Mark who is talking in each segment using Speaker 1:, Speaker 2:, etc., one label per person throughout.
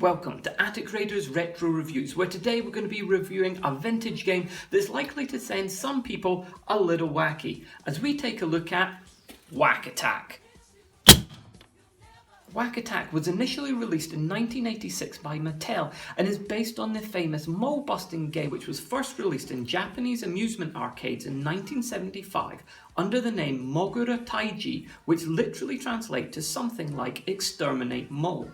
Speaker 1: Welcome to Attic Raiders Retro Reviews, where today we're going to be reviewing a vintage game that's likely to send some people a little wacky, as we take a look at Whac-A-Attack. Whac-A-Attack was initially released in 1986 by Mattel and is based on the famous mole-busting game which was first released in Japanese amusement arcades in 1975 under the name Mogura Taiji, which literally translates to something like Exterminate Mole.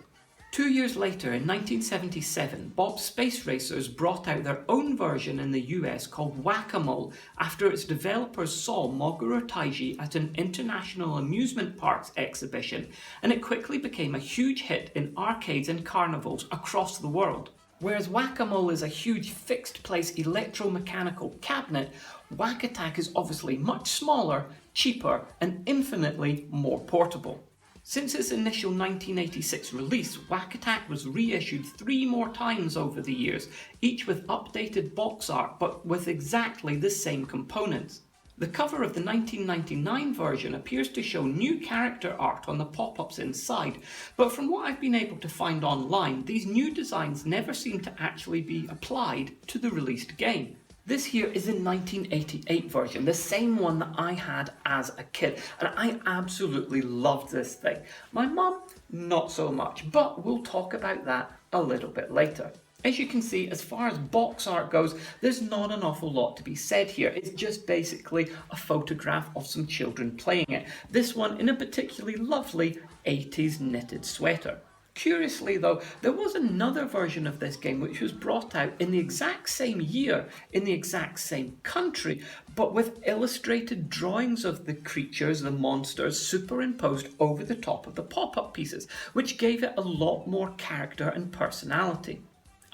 Speaker 1: 2 years later, in 1977, Bob's Space Racers brought out their own version in the US called Whac-A-Mole after its developers saw Mogura Taiji at an international amusement parks exhibition, and it quickly became a huge hit in arcades and carnivals across the world. Whereas Whac-A-Mole is a huge fixed-place electromechanical cabinet, Whac-A-Attack is obviously much smaller, cheaper, and infinitely more portable. Since its initial 1986 release, Whac-A-Attack was reissued 3 more times over the years, each with updated box art but with exactly the same components. The cover of the 1999 version appears to show new character art on the pop-ups inside, but from what I've been able to find online, these new designs never seem to actually be applied to the released game. This here is the 1988 version, the same one that I had as a kid, and I absolutely loved this thing. My mum, not so much, but we'll talk about that a little bit later. As you can see, as far as box art goes, there's not an awful lot to be said here. It's just basically a photograph of some children playing it. This one in a particularly lovely 80s knitted sweater. Curiously though, there was another version of this game which was brought out in the exact same year, in the exact same country, but with illustrated drawings of the creatures, the monsters, superimposed over the top of the pop-up pieces, which gave it a lot more character and personality.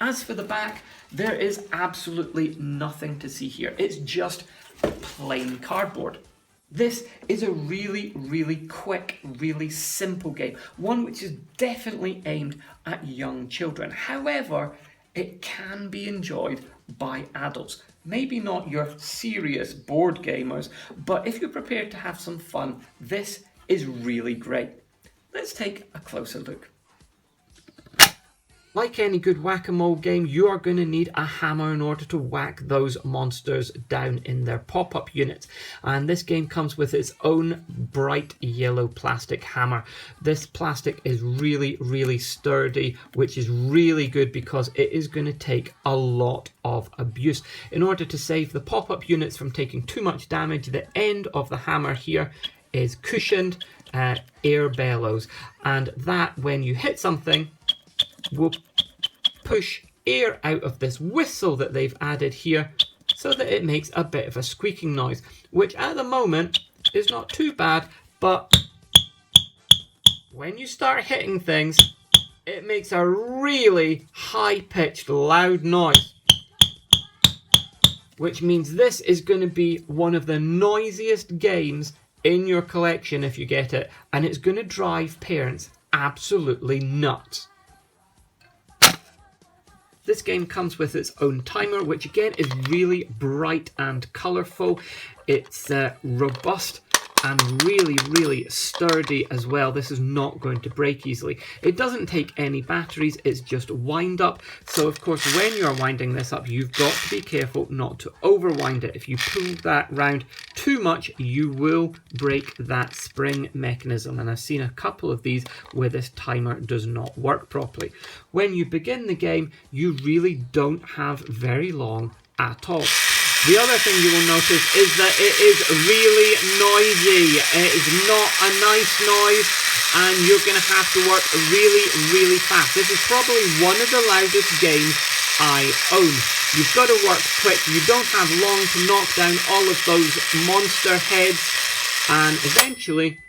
Speaker 1: As for the back, there is absolutely nothing to see here. It's just plain cardboard. This is a really quick, really simple game, one which is definitely aimed at young children. However, it can be enjoyed by adults. Maybe not your serious board gamers, but if you're prepared to have some fun, this is really great. Let's take a closer look. Like any good Whac-A-Mole game, you are going to need a hammer in order to whack those monsters down in their pop-up units. And this game comes with its own bright yellow plastic hammer. This plastic is really sturdy, which is really good because it is going to take a lot of abuse. In order to save the pop-up units from taking too much damage, the end of the hammer here is cushioned air bellows. And that, when you hit something, will push air out of this whistle that they've added here so that it makes a bit of a squeaking noise, which at the moment is not too bad, but when you start hitting things, it makes a really high-pitched, loud noise, which means this is going to be one of the noisiest games in your collection if you get it, and it's going to drive parents absolutely nuts. This game comes with its own timer, which again is really bright and colourful. It's robust and really sturdy as well. This is not going to break easily. It doesn't take any batteries, it's just wind up. So of course when you're winding this up, you've got to be careful not to overwind it. If you pull that round too much, you will break that spring mechanism. And I've seen a couple of these where this timer does not work properly. When you begin the game, you really don't have very long at all. The other thing you will notice is that it is really noisy. It is not a nice noise, and you're going to have to work really fast. This is probably one of the loudest games I own. You've got to work quick. You don't have long to knock down all of those monster heads, and eventually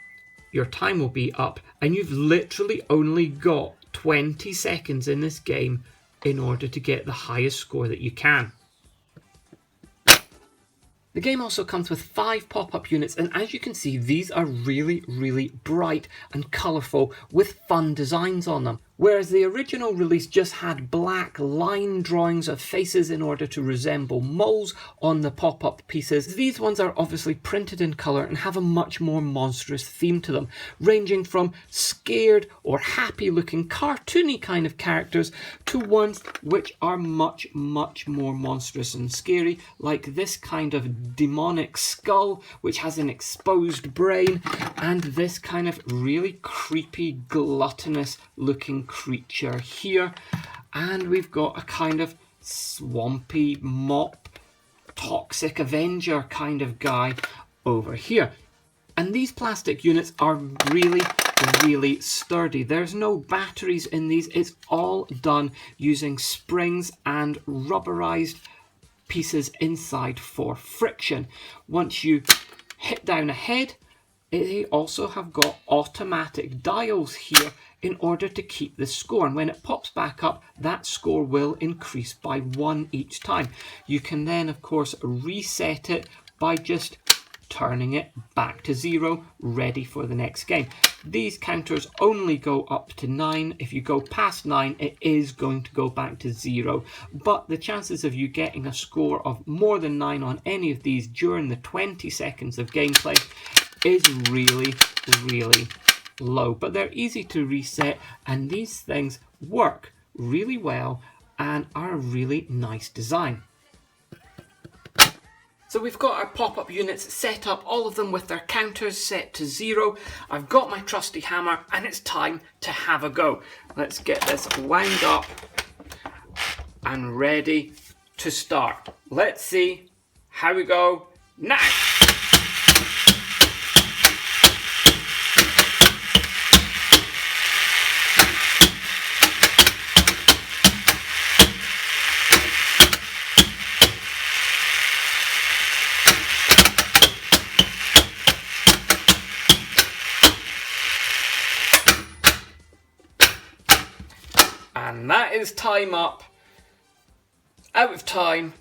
Speaker 1: your time will be up, and you've literally only got 20 seconds in this game in order to get the highest score that you can. The game also comes with 5 pop-up units, and as you can see, these are really bright and colourful with fun designs on them. Whereas the original release just had black line drawings of faces in order to resemble moles on the pop-up pieces, these ones are obviously printed in colour and have a much more monstrous theme to them, ranging from scared or happy looking cartoony kind of characters to ones which are much more monstrous and scary, like this kind of demonic skull which has an exposed brain, and this kind of really creepy gluttonous looking creature here. And we've got a kind of swampy mop toxic avenger kind of guy over here. And these plastic units are really sturdy. There's no batteries in these. It's all done using springs and rubberized pieces inside for friction. Once you hit down a head, they also have got automatic dials here in order to keep the score, and when it pops back up, that score will increase by 1 each time. You can then of course reset it by just turning it back to 0, ready for the next game. These counters only go up to 9. If you go past 9, it is going to go back to 0. But the chances of you getting a score of more than 9 on any of these during the 20 seconds of gameplay is really low. But they're easy to reset, and these things work really well and are a really nice design. So we've got our pop-up units set up, all of them with their counters set to 0. I've got my trusty hammer and it's time to have a go. Let's get this wound up and ready to start. Let's see how we go now. And that is time up. Out of time.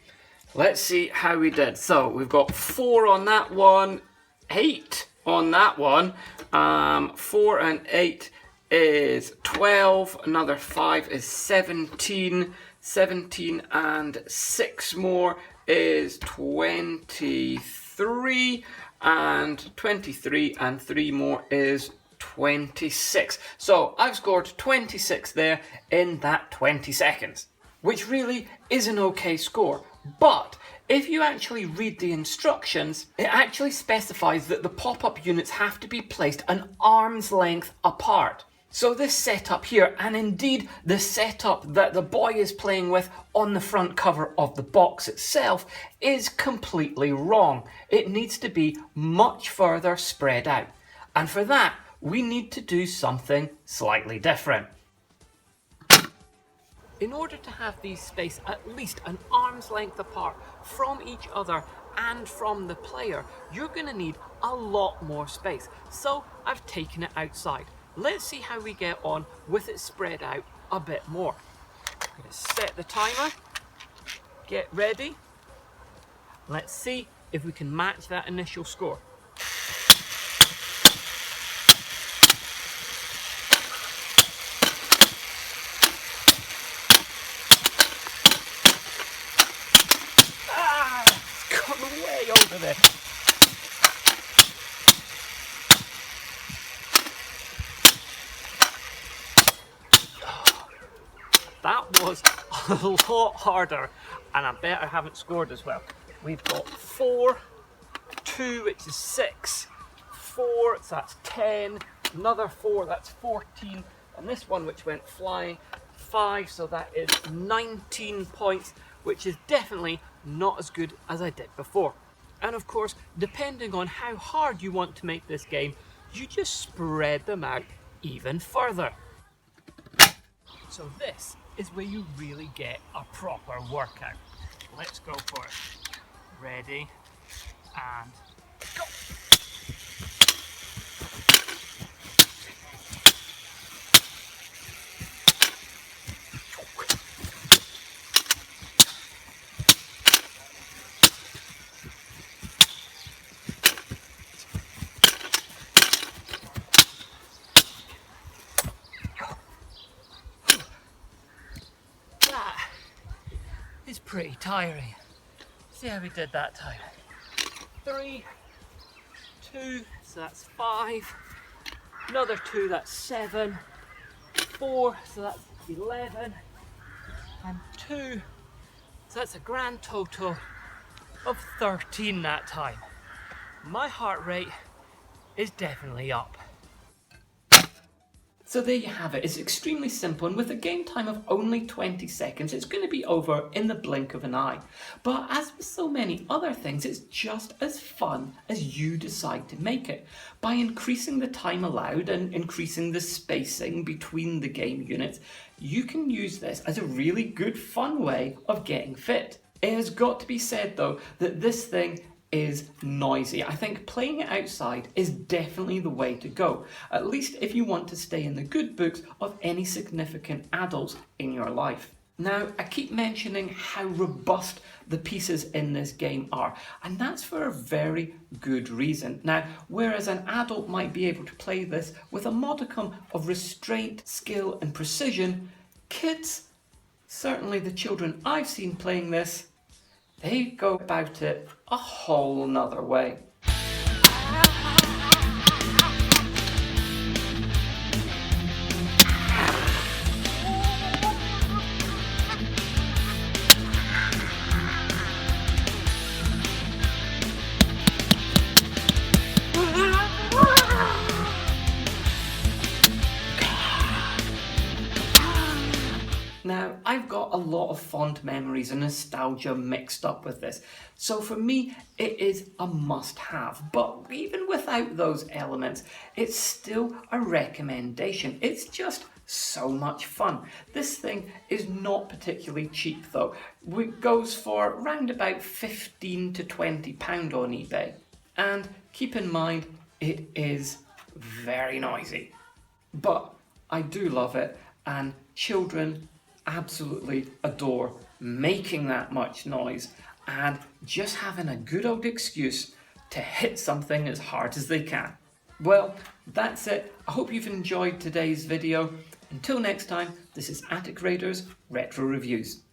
Speaker 1: Let's see how we did. So we've got 4 on that one, 8 on that one. 4 and 8 is 12. Another 5 is 17. 17 and 6 more is 23. And 23 and 3 more is 26. So I've scored 26 there in that 20 seconds, which really is an okay score. But if you actually read the instructions, it actually specifies that the pop-up units have to be placed an arm's length apart. So this setup here, and indeed the setup that the boy is playing with on the front cover of the box itself, is completely wrong. It needs to be much further spread out. And for that, we need to do something slightly different. In order to have these spaced at least an arm's length apart from each other and from the player, you're going to need a lot more space. So I've taken it outside. Let's see how we get on with it spread out a bit more. I'm going to set the timer, get ready. Let's see if we can match that initial score. Way over there. That was a lot harder, and I bet I haven't scored as well. We've got 4, 2, which is 6, 4, so that's 10, another 4, that's 14, and this one which went flying, 5, so that is 19 points, which is definitely not as good as I did before. And of course, depending on how hard you want to make this game, you just spread them out even further. So this is where you really get a proper workout. Let's go for it. Ready, and go! pretty tiring. See how we did that time. 3, 2, so that's 5. Another 2, that's 7. 4, so that's 11. And 2, so that's a grand total of 13 that time. My heart rate is definitely up. So there you have it. It's extremely simple, and with a game time of only 20 seconds, it's going to be over in the blink of an eye. But as with so many other things, it's just as fun as you decide to make it. By increasing the time allowed and increasing the spacing between the game units, you can use this as a really good fun way of getting fit. It has got to be said though that this thing is noisy. I think playing it outside is definitely the way to go, at least if you want to stay in the good books of any significant adults in your life. Now, I keep mentioning how robust the pieces in this game are, and that's for a very good reason. Now, whereas an adult might be able to play this with a modicum of restraint, skill and precision, kids, certainly the children I've seen playing this, they go about it a whole nother way. Now, I've got a lot of fond memories and nostalgia mixed up with this, so for me it is a must-have, but even without those elements, it's still a recommendation. It's just so much fun. This thing is not particularly cheap though. It goes for around about £15 to £20 on eBay, and keep in mind it is very noisy, but I do love it, and children absolutely adore making that much noise and just having a good old excuse to hit something as hard as they can. Well, that's it. I hope you've enjoyed today's video. Until next time, this is Attic Raiders Retro Reviews.